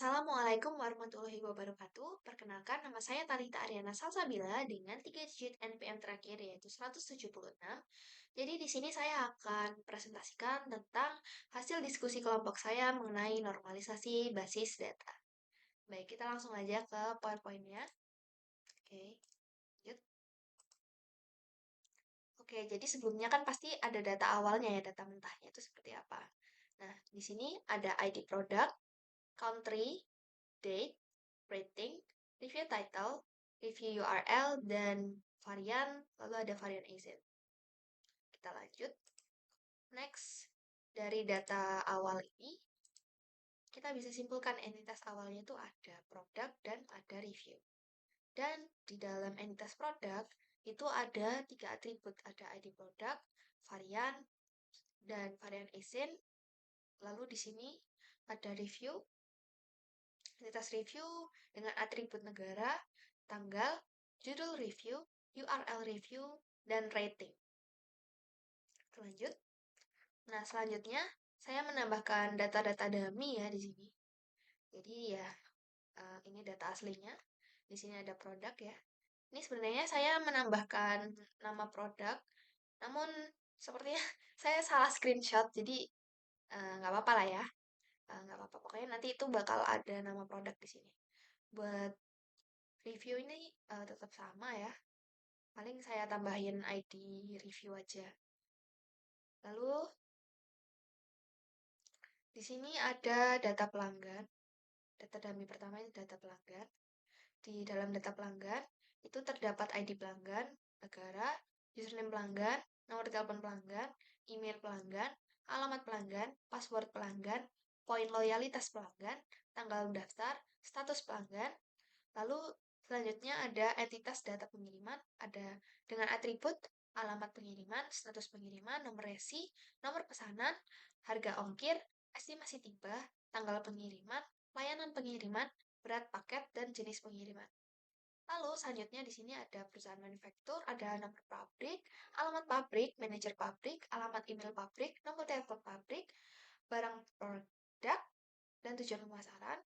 Assalamualaikum warahmatullahi wabarakatuh. Perkenalkan, nama saya Talita Ariana Salsabila dengan 3 digit NPM terakhir yaitu 176. Jadi di sini saya akan presentasikan tentang hasil diskusi kelompok saya mengenai normalisasi basis data. Baik, kita langsung aja ke PowerPoint-nya. Oke, lanjut. Oke, jadi sebelumnya kan pasti ada data awalnya ya, data mentahnya itu seperti apa. Nah, di sini ada ID product, country, date, rating, review title, review URL, dan varian, lalu ada varian AZ. Kita lanjut. Next, dari data awal ini, kita bisa simpulkan entitas awalnya itu ada produk dan ada review. Dan di dalam entitas produk, itu ada 3 atribut. Ada ID produk, varian, dan varian ASIN. Lalu di sini ada review, entitas review dengan atribut negara, tanggal, judul review, URL review, dan rating. Lanjut. Nah, selanjutnya saya menambahkan data-data dummy ya di sini. Jadi ya, ini data aslinya. Di sini ada produk ya. Ini sebenarnya saya menambahkan nama produk, namun sepertinya saya salah screenshot, jadi nggak apa-apa lah ya. Nggak apa-apa, pokoknya nanti itu bakal ada nama produk di sini. Buat review ini tetap sama ya. Paling saya tambahin ID review aja. Lalu di sini ada data pelanggan. Data dummy pertama itu data pelanggan. Di dalam data pelanggan itu terdapat ID pelanggan, negara, username pelanggan, nomor telepon pelanggan, email pelanggan, alamat pelanggan, password pelanggan, poin loyalitas pelanggan, tanggal mendaftar, status pelanggan. Lalu selanjutnya ada entitas data pengiriman, ada dengan atribut alamat pengiriman, status pengiriman, nomor resi, nomor pesanan, harga ongkir, estimasi tiba, tanggal pengiriman, layanan pengiriman, berat paket, dan jenis pengiriman. Lalu selanjutnya di sini ada perusahaan manufaktur, ada nomor pabrik, alamat pabrik, manajer pabrik, alamat email pabrik, nomor telepon pabrik, barang produk, dan tujuan pemasaran.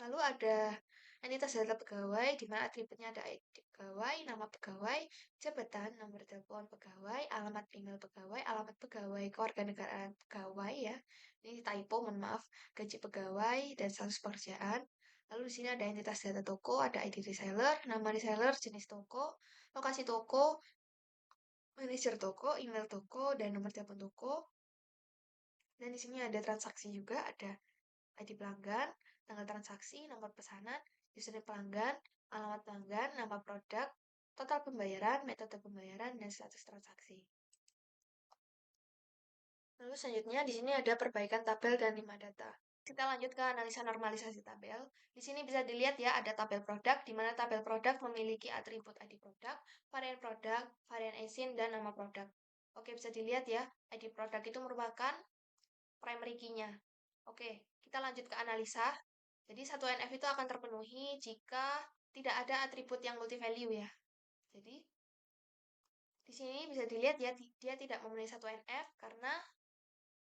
Lalu ada entitas data pegawai, di mana atributnya ada ID pegawai, nama pegawai, jabatan, nomor telepon pegawai, alamat email pegawai, alamat pegawai, kewarganegaraan pegawai ya. Ini typo, mohon maaf. Gaji pegawai dan status pekerjaan. Lalu di sini ada entitas data toko, ada ID reseller, nama reseller, jenis toko, lokasi toko, manajer toko, email toko, dan nomor telepon toko. Dan di sini ada transaksi juga, ada ID pelanggan, tanggal transaksi, nomor pesanan, username pelanggan, alamat pelanggan, nama produk, total pembayaran, metode pembayaran, dan status transaksi. Lalu selanjutnya di sini ada perbaikan tabel dan 5 data. Kita lanjut ke analisa normalisasi tabel. Di sini bisa dilihat ya ada tabel produk, di mana tabel produk memiliki atribut ID produk, varian ASIN, dan nama produk. Oke, bisa dilihat ya, ID produk itu merupakan primary key-nya. Oke, kita lanjut ke analisa. Jadi satu NF itu akan terpenuhi jika tidak ada atribut yang multi value ya. Jadi di sini bisa dilihat ya dia tidak memenuhi satu NF karena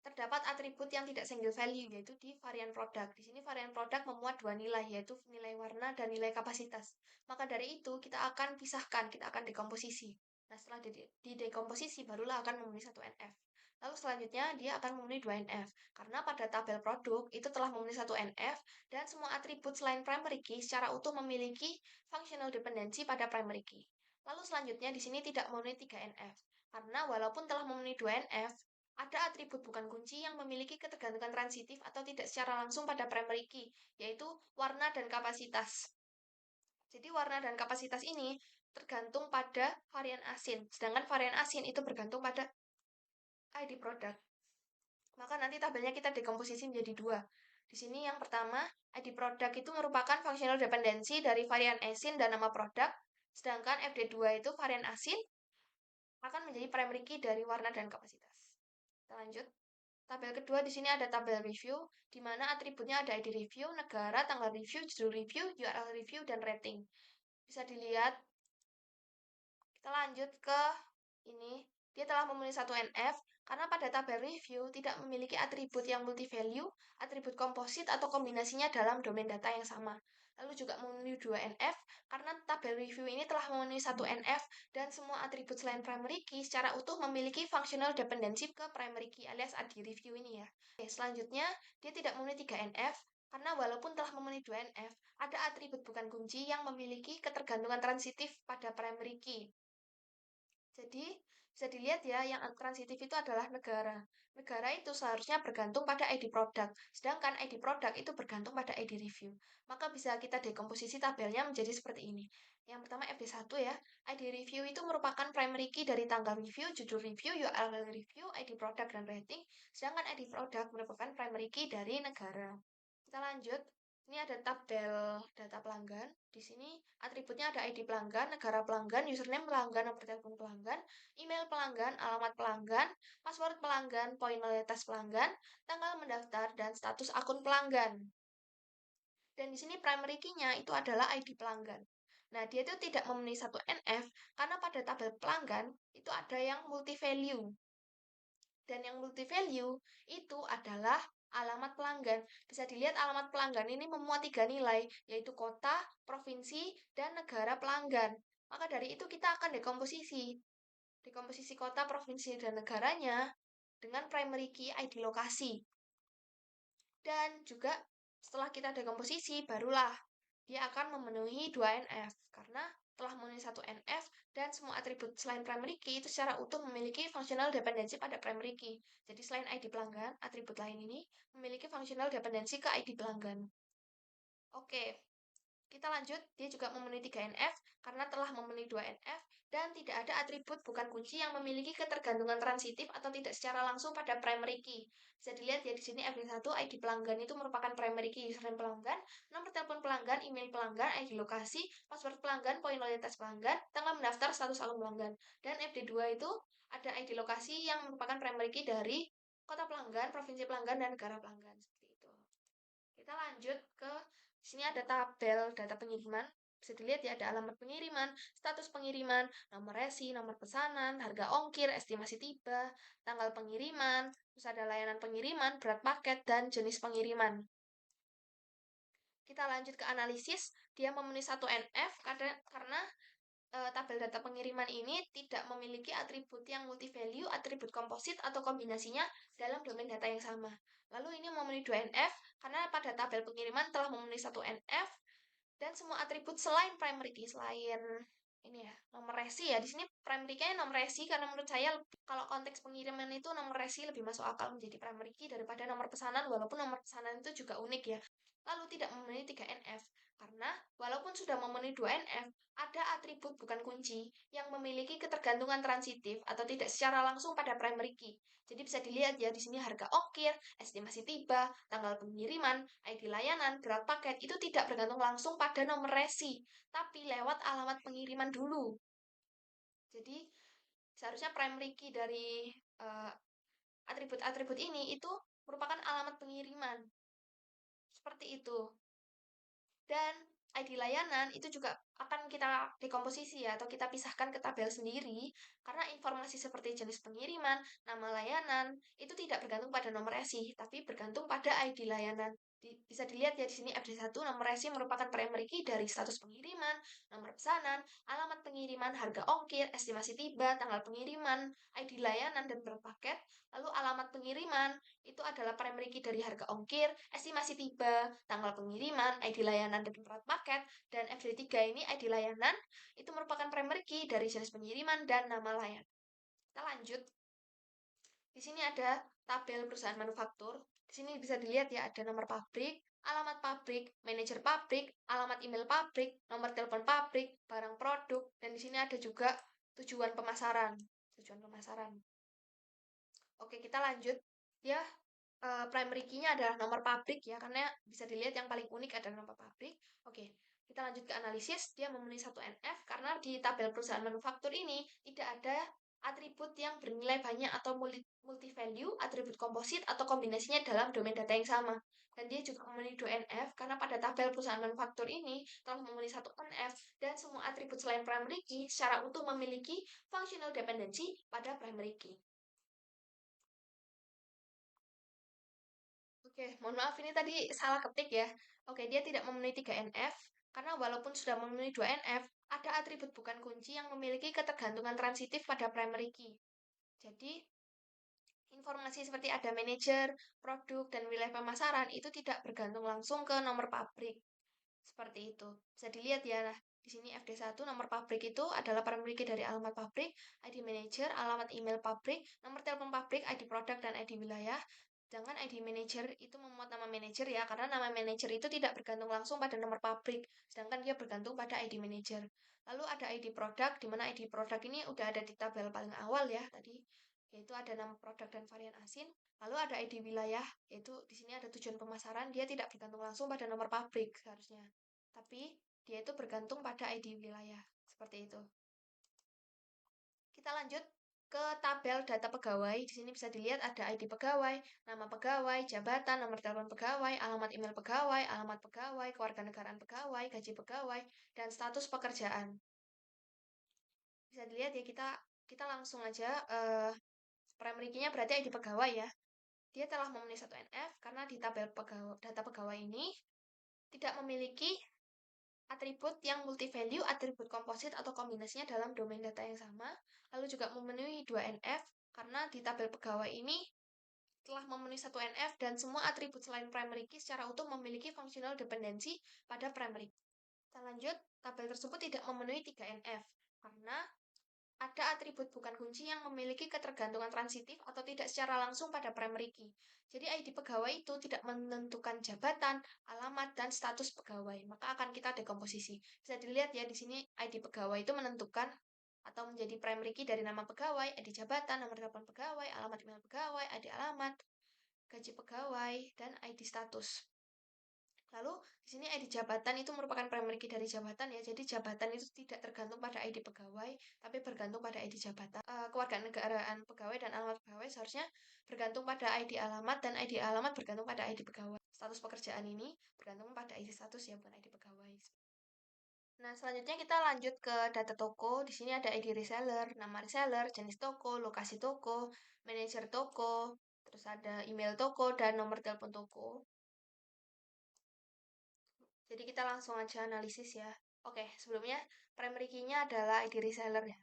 terdapat atribut yang tidak single value yaitu di varian produk. Di sini varian produk memuat dua nilai yaitu nilai warna dan nilai kapasitas. Maka dari itu kita akan pisahkan, kita akan dekomposisi. Nah, setelah didekomposisi barulah akan memenuhi satu NF. Lalu selanjutnya dia akan memenuhi 2NF karena pada tabel produk itu telah memenuhi satu NF dan semua atribut selain primary key secara utuh memiliki functional dependency pada primary key. Lalu selanjutnya di sini tidak memenuhi 3NF karena walaupun telah memenuhi 2NF ada atribut bukan kunci yang memiliki ketergantungan transitif atau tidak secara langsung pada primary key, yaitu warna dan kapasitas. Jadi warna dan kapasitas ini tergantung pada varian asin, sedangkan varian asin itu bergantung pada ID produk. Maka nanti tabelnya kita dekomposisi menjadi dua. Di sini yang pertama, ID produk itu merupakan functional dependency dari varian asin dan nama produk, sedangkan FD2 itu varian asin akan menjadi primary key dari warna dan kapasitas. Kita lanjut. Tabel kedua di sini ada tabel review, di mana atributnya ada ID review, negara, tanggal review, judul review, URL review, dan rating. Bisa dilihat. Kita lanjut ke ini. Dia telah memenuhi satu NF, Karena pada tabel review tidak memiliki atribut yang multi-value, atribut komposit atau kombinasinya dalam domain data yang sama. Lalu juga memenuhi 2NF, karena tabel review ini telah memenuhi 1NF dan semua atribut selain primary key secara utuh memiliki functional dependency ke primary key alias AD review ini ya. Oke, selanjutnya dia tidak memenuhi 3NF, karena walaupun telah memenuhi 2NF, ada atribut bukan kunci yang memiliki ketergantungan transitif pada primary key. Jadi, bisa dilihat ya, yang transitif itu adalah negara. Negara itu seharusnya bergantung pada ID produk, sedangkan ID produk itu bergantung pada ID review. Maka bisa kita dekomposisi tabelnya menjadi seperti ini. Yang pertama FD1 ya, ID review itu merupakan primary key dari tanggal review, judul review, URL review, ID produk, dan rating. Sedangkan ID produk merupakan primary key dari negara. Kita lanjut. Ini ada tabel data pelanggan. Di sini atributnya ada ID pelanggan, negara pelanggan, username pelanggan, nomor telepon pelanggan, email pelanggan, alamat pelanggan, password pelanggan, poin loyalitas pelanggan, tanggal mendaftar, dan status akun pelanggan. Dan di sini primary key-nya itu adalah ID pelanggan. Nah, dia itu tidak memenuhi satu NF karena pada tabel pelanggan itu ada yang multi value. Dan yang multi value itu adalah alamat pelanggan. Bisa dilihat alamat pelanggan ini memuat 3 nilai, yaitu kota, provinsi, dan negara pelanggan. Maka dari itu kita akan dekomposisi. Dekomposisi kota, provinsi, dan negaranya dengan primary key ID lokasi. Dan juga setelah kita dekomposisi, barulah dia akan memenuhi 2NF. Karena telah memenuhi 1NF dan semua atribut selain primary key itu secara utuh memiliki functional dependency pada primary key. Jadi selain ID pelanggan, atribut lain ini memiliki functional dependency ke ID pelanggan. Oke, kita lanjut, dia juga memenuhi 3NF karena telah memenuhi 2NF dan tidak ada atribut bukan kunci yang memiliki ketergantungan transitif atau tidak secara langsung pada primary key. Bisa dilihat ya di sini FD1 ID pelanggan itu merupakan primary key username pelanggan, nomor telepon pelanggan, email pelanggan, ID lokasi, password pelanggan, poin loyalitas pelanggan, tanggal mendaftar, status akun pelanggan. Dan FD2 itu ada ID lokasi yang merupakan primary key dari kota pelanggan, provinsi pelanggan, dan negara pelanggan. Seperti itu. Kita lanjut ke sini ada tabel data pengiriman. Bisa dilihat ya ada alamat pengiriman, status pengiriman, nomor resi, nomor pesanan, harga ongkir, estimasi tiba, tanggal pengiriman, terus ada layanan pengiriman, berat paket, dan jenis pengiriman. Kita lanjut ke analisis. Dia memenuhi 1NF karena tabel data pengiriman ini tidak memiliki atribut yang multi-value, atribut komposit, atau kombinasinya dalam domain data yang sama. Lalu ini memenuhi 2NF karena pada tabel pengiriman telah memenuhi 1NF dan semua atribut selain primary key, selain ini ya, nomor resi ya. Di sini primary key nomor resi karena menurut saya kalau konteks pengiriman itu nomor resi lebih masuk akal menjadi primary key daripada nomor pesanan, walaupun nomor pesanan itu juga unik ya. Lalu tidak memenuhi 3NF karena walaupun sudah memenuhi 2NF, ada atribut bukan kunci yang memiliki ketergantungan transitif atau tidak secara langsung pada primary key. Jadi bisa dilihat ya di sini harga ongkir, estimasi tiba, tanggal pengiriman, ID layanan, berat paket itu tidak bergantung langsung pada nomor resi, tapi lewat alamat pengiriman dulu. Jadi seharusnya primary key dari atribut-atribut ini itu merupakan alamat pengiriman. Seperti itu. Dan ID layanan itu juga akan kita dekomposisi ya, atau kita pisahkan ke tabel sendiri, karena informasi seperti jenis pengiriman, nama layanan, itu tidak bergantung pada nomor resi, tapi bergantung pada ID layanan. Bisa dilihat ya di sini FD1 nomor resi merupakan primary key dari status pengiriman, nomor pesanan, alamat pengiriman, harga ongkir, estimasi tiba, tanggal pengiriman, ID layanan, dan berpaket. Lalu alamat pengiriman itu adalah primary key dari harga ongkir, estimasi tiba, tanggal pengiriman, ID layanan, dan berat paket. Dan FD3 ini ID layanan itu merupakan primary key dari jenis pengiriman dan nama layanan. Kita lanjut. Di sini ada tabel perusahaan manufaktur. Di sini bisa dilihat ya ada nomor pabrik, alamat pabrik, manajer pabrik, alamat email pabrik, nomor telepon pabrik, barang produk, dan di sini ada juga tujuan pemasaran. Tujuan pemasaran. Oke, kita lanjut. Ya, primary key-nya adalah nomor pabrik ya, karena bisa dilihat yang paling unik adalah nomor pabrik. Oke, kita lanjut ke analisis. Dia memenuhi 1NF karena di tabel perusahaan manufaktur ini tidak ada atribut yang bernilai banyak atau multi value, atribut komposit, atau kombinasinya dalam domain data yang sama. Dan dia juga memenuhi 2NF karena pada tabel perusahaan manufaktur ini telah memenuhi 1NF dan semua atribut selain primary key secara utuh memiliki functional dependency pada primary key. Oke, mohon maaf ini tadi salah ketik ya. Oke, dia tidak memenuhi 3NF karena walaupun sudah memenuhi 2NF, ada atribut bukan kunci yang memiliki ketergantungan transitif pada primary key. Jadi, informasi seperti ada manajer, produk, dan wilayah pemasaran itu tidak bergantung langsung ke nomor pabrik. Seperti itu. Bisa dilihat ya, nah, di sini FD1 nomor pabrik itu adalah primary key dari alamat pabrik, ID manager, alamat email pabrik, nomor telepon pabrik, ID produk, dan ID wilayah. Sedangkan ID manager itu memuat nama manajer ya, karena nama manajer itu tidak bergantung langsung pada nomor pabrik, sedangkan dia bergantung pada ID manager. Lalu ada ID produk, di mana ID produk ini udah ada di tabel paling awal ya tadi, yaitu ada nama produk dan varian asin. Lalu ada ID wilayah, yaitu di sini ada tujuan pemasaran, dia tidak bergantung langsung pada nomor pabrik seharusnya. Tapi dia itu bergantung pada ID wilayah, seperti itu. Kita lanjut ke tabel data pegawai. Di sini bisa dilihat ada ID pegawai, nama pegawai, jabatan, nomor telepon pegawai, alamat email pegawai, alamat pegawai, kewarganegaraan pegawai, gaji pegawai, dan status pekerjaan. Bisa dilihat ya, kita langsung aja primary key-nya berarti ID pegawai ya. Dia telah memenuhi 1NF karena di tabel data pegawai ini tidak memiliki atribut yang multi-value, atribut komposit atau kombinasinya dalam domain data yang sama, lalu juga memenuhi 2NF karena di tabel pegawai ini telah memenuhi 1NF dan semua atribut selain primary key secara utuh memiliki functional dependency pada primary key. Kita lanjut, tabel tersebut tidak memenuhi 3NF karena ada atribut bukan kunci yang memiliki ketergantungan transitif atau tidak secara langsung pada primary key. Jadi ID pegawai itu tidak menentukan jabatan, alamat, dan status pegawai. Maka akan kita dekomposisi. Bisa dilihat ya di sini ID pegawai itu menentukan atau menjadi primary key dari nama pegawai, ID jabatan, nomor telepon pegawai, alamat email pegawai, ID alamat, gaji pegawai, dan ID status. Lalu di sini ID jabatan itu merupakan primary key dari jabatan ya. Jadi jabatan itu tidak tergantung pada ID pegawai, tapi bergantung pada ID jabatan. Kewarganegaraan pegawai dan alamat pegawai seharusnya bergantung pada ID alamat dan ID alamat bergantung pada ID pegawai. Status pekerjaan ini bergantung pada ID status ya, bukan ID pegawai. Nah, selanjutnya kita lanjut ke data toko. Di sini ada ID reseller, nama reseller, jenis toko, lokasi toko, manajer toko, terus ada email toko dan nomor telepon toko. Jadi kita langsung aja analisis ya. Oke, sebelumnya primary key-nya adalah ID reseller ya.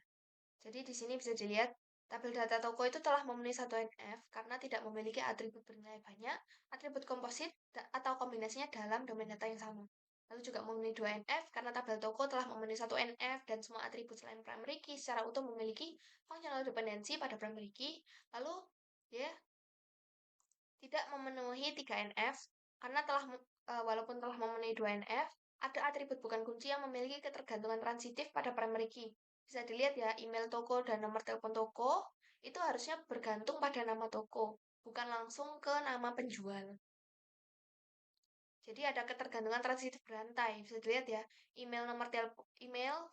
Jadi di sini bisa dilihat tabel data toko itu telah memenuhi 1NF karena tidak memiliki atribut bernilai banyak, atribut komposit, atau kombinasinya dalam domain data yang sama. Lalu juga memenuhi 2NF karena tabel toko telah memenuhi 1NF dan semua atribut selain primary key secara utuh memiliki functional dependency pada primary key. Lalu dia tidak memenuhi 3NF karena walaupun telah memenuhi 2NF, ada atribut bukan kunci yang memiliki ketergantungan transitif pada primary key. Bisa dilihat ya, email toko dan nomor telepon toko itu harusnya bergantung pada nama toko, bukan langsung ke nama penjual. Jadi ada ketergantungan transitif berantai. Bisa dilihat ya, email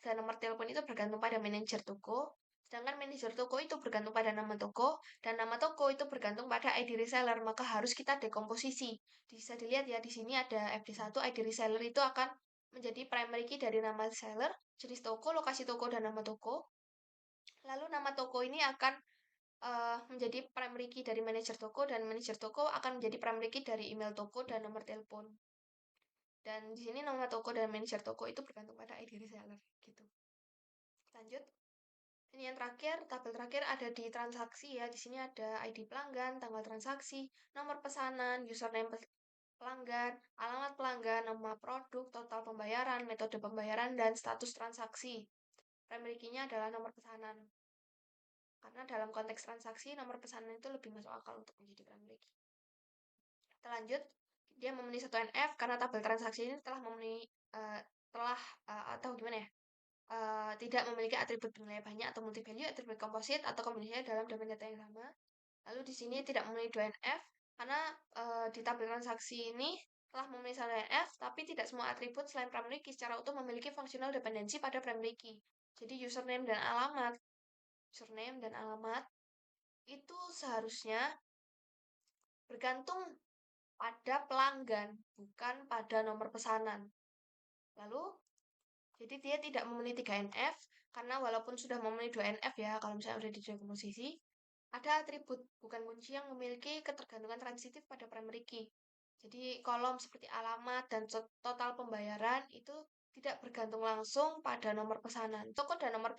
dan nomor telepon itu bergantung pada manajer toko, sedangkan manajer toko itu bergantung pada nama toko, dan nama toko itu bergantung pada ID reseller, maka harus kita dekomposisi. Bisa dilihat ya, di sini ada FD1, ID reseller itu akan menjadi primary key dari nama reseller, jenis toko, lokasi toko, dan nama toko. Lalu nama toko ini akan menjadi primary key dari manajer toko, dan manajer toko akan menjadi primary key dari email toko dan nomor telepon. Dan di sini nama toko dan manajer toko itu bergantung pada ID reseller gitu. Lanjut. Ini yang terakhir, tabel terakhir ada di transaksi ya. Di sini ada ID pelanggan, tanggal transaksi, nomor pesanan, username pelanggan, alamat pelanggan, nama produk, total pembayaran, metode pembayaran, dan status transaksi. Primary key-nya adalah nomor pesanan. Karena dalam konteks transaksi, nomor pesanan itu lebih masuk akal untuk menjadi primary key. Kita lanjut. Dia memenuhi 1NF karena tabel transaksi ini telah memenuhi atau gimana ya? Tidak memiliki atribut bernilai banyak atau multi value, atribut komposit atau kombinasinya dalam domain data yang sama. Lalu di sini tidak memenuhi 2NF karena di tabel transaksi ini telah memenuhi 1NF tapi tidak semua atribut selain primary key secara utuh memiliki functional dependency pada primary key. Jadi username dan alamat itu seharusnya bergantung pada pelanggan, bukan pada nomor pesanan. Lalu jadi dia tidak memenuhi 3NF karena walaupun sudah memenuhi 2NF ya, kalau misalnya udah di dekomposisi, ada atribut bukan kunci yang memiliki ketergantungan transitif pada primary key. Jadi kolom seperti alamat dan total pembayaran itu tidak bergantung langsung pada nomor pesanan. Toko dan nomor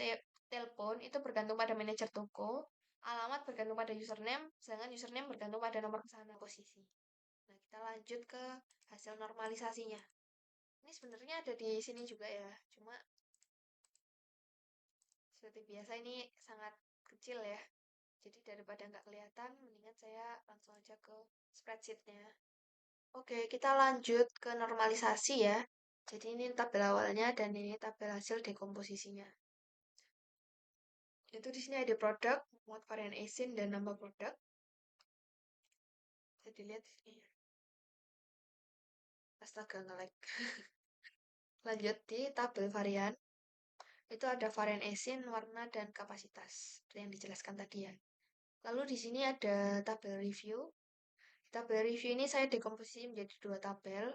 telepon itu bergantung pada manajer toko, alamat bergantung pada username, sedangkan username bergantung pada nomor pesanan posisi. Nah, kita lanjut ke hasil normalisasinya. Ini sebenarnya ada di sini juga ya, cuma seperti biasa ini sangat kecil ya. Jadi daripada nggak kelihatan, mendingan saya langsung aja ke spreadsheetnya. Oke, kita lanjut ke normalisasi ya. Jadi ini tabel awalnya dan ini tabel hasil dekomposisinya. Itu di sini ada produk, muat varian ASIN dan nama produk. Bisa dilihat di sini. Astaga, nge-lag. Lanjut di tabel varian. Itu ada varian ASIN, warna, dan kapasitas. Seperti yang dijelaskan tadi ya. Lalu di sini ada tabel review. Tabel review ini saya dekomposisi menjadi dua tabel.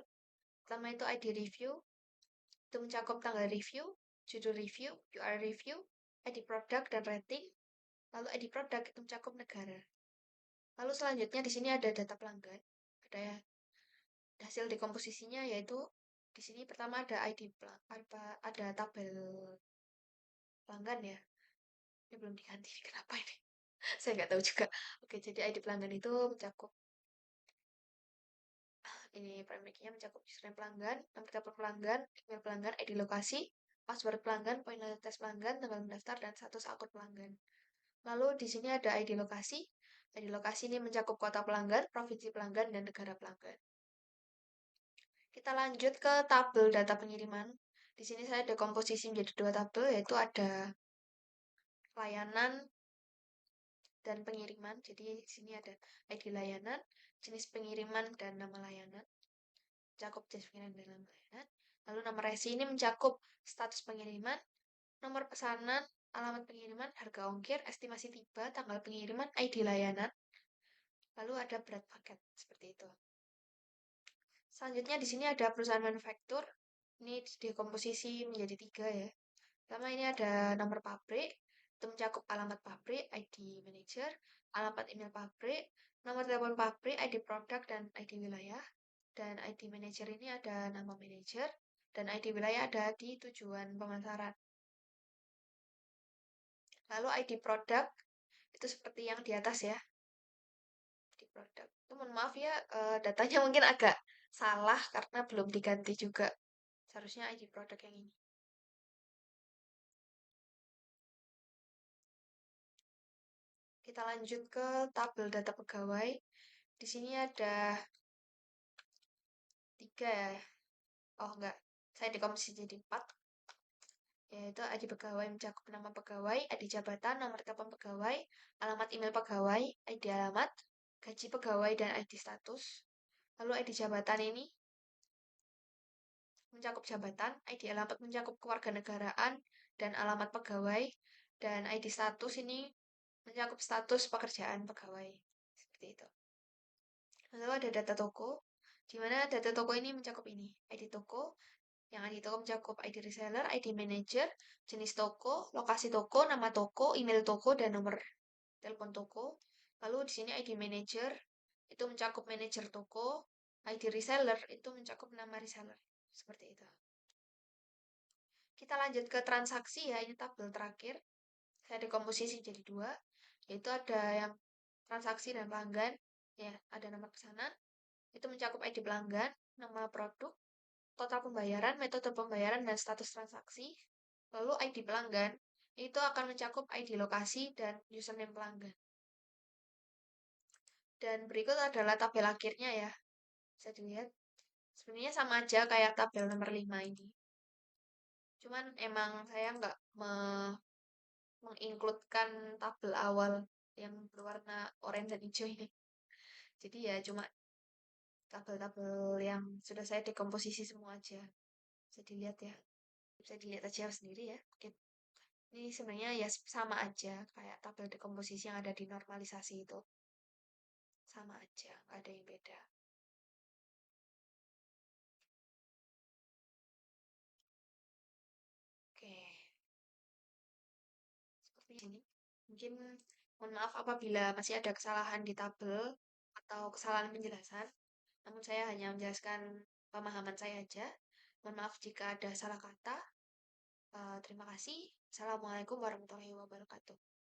Pertama itu ID review, itu mencakup tanggal review, judul review, URL review, ID produk, dan rating. Lalu ID produk itu mencakup negara. Lalu selanjutnya di sini ada data pelanggan. Ada ya, hasil dekomposisinya yaitu di sini pertama ada ID ada tabel pelanggan ya. Ini belum diganti, kenapa ini? Saya nggak tahu juga. Oke, jadi ID pelanggan itu mencakup ini primary-nya mencakup username pelanggan, nomor telepon pelanggan, email pelanggan, ID lokasi, password pelanggan, poin loyalitas pelanggan, tanggal mendaftar, dan status akun pelanggan. Lalu di sini ada ID lokasi. ID lokasi ini mencakup kota pelanggan, provinsi pelanggan, dan negara pelanggan. Kita lanjut ke tabel data pengiriman. Di sini saya dekomposisi menjadi dua tabel, yaitu ada layanan dan pengiriman. Jadi di sini ada ID layanan, jenis pengiriman, dan nama layanan. Mencakup jenis pengiriman dan nama layanan. Lalu nomor resi ini mencakup status pengiriman, nomor pesanan, alamat pengiriman, harga ongkir, estimasi tiba, tanggal pengiriman, ID layanan. Lalu ada berat paket, seperti itu. Selanjutnya di sini ada perusahaan manufaktur. Ini dekomposisi menjadi tiga ya. Pertama ini ada nomor pabrik, itu mencakup alamat pabrik, ID manager, alamat email pabrik, nomor telepon pabrik, ID produk, dan ID wilayah. Dan ID manager ini ada nama manager, dan ID wilayah ada di tujuan pemasaran. Lalu ID produk, itu seperti yang di atas ya. ID produk. Itu mohon maaf ya, datanya mungkin agak salah karena belum diganti juga. Seharusnya ID produk yang ini. Kita lanjut ke tabel data pegawai. Di sini ada tiga ya. Oh enggak, saya dekomposisi jadi 4. Yaitu ID pegawai mencakup nama pegawai, ID jabatan, nomor telepon pegawai, alamat email pegawai, ID alamat, gaji pegawai, dan ID status. Lalu ID jabatan ini mencakup jabatan, ID alamat mencakup kewarganegaraan dan alamat pegawai, dan ID status ini mencakup status pekerjaan pegawai. Seperti itu. Lalu ada data toko, di mana data toko ini mencakup ini, ID toko, yang ID toko mencakup ID reseller, ID manager, jenis toko, lokasi toko, nama toko, email toko, dan nomor telepon toko. Lalu di sini ID manager itu mencakup manajer toko, ID reseller itu mencakup nama reseller. Seperti itu. Kita lanjut ke transaksi ya, ini tabel terakhir. Saya dekomposisi jadi dua, yaitu ada yang transaksi dan pelanggan. Ya, ada nomor pesanan, itu mencakup ID pelanggan, nama produk, total pembayaran, metode pembayaran, dan status transaksi. Lalu ID pelanggan, itu akan mencakup ID lokasi dan username pelanggan. Dan berikut adalah tabel akhirnya ya. Bisa dilihat. Sebenarnya sama aja kayak tabel nomor 5 ini. Cuman emang saya nggak mengincludekan tabel awal yang berwarna oranye dan hijau ini. Jadi ya cuma tabel-tabel yang sudah saya dekomposisi semua aja. Bisa dilihat ya. Bisa dilihat aja sendiri ya. Mungkin ini sebenarnya ya sama aja kayak tabel dekomposisi yang ada di normalisasi itu. Sama aja, nggak ada yang beda. Oke, seperti ini. Mungkin mohon maaf apabila masih ada kesalahan di tabel atau kesalahan penjelasan. namun saya hanya menjelaskan pemahaman saya aja. Mohon maaf jika ada salah kata. Terima kasih. Assalamualaikum warahmatullahi wabarakatuh.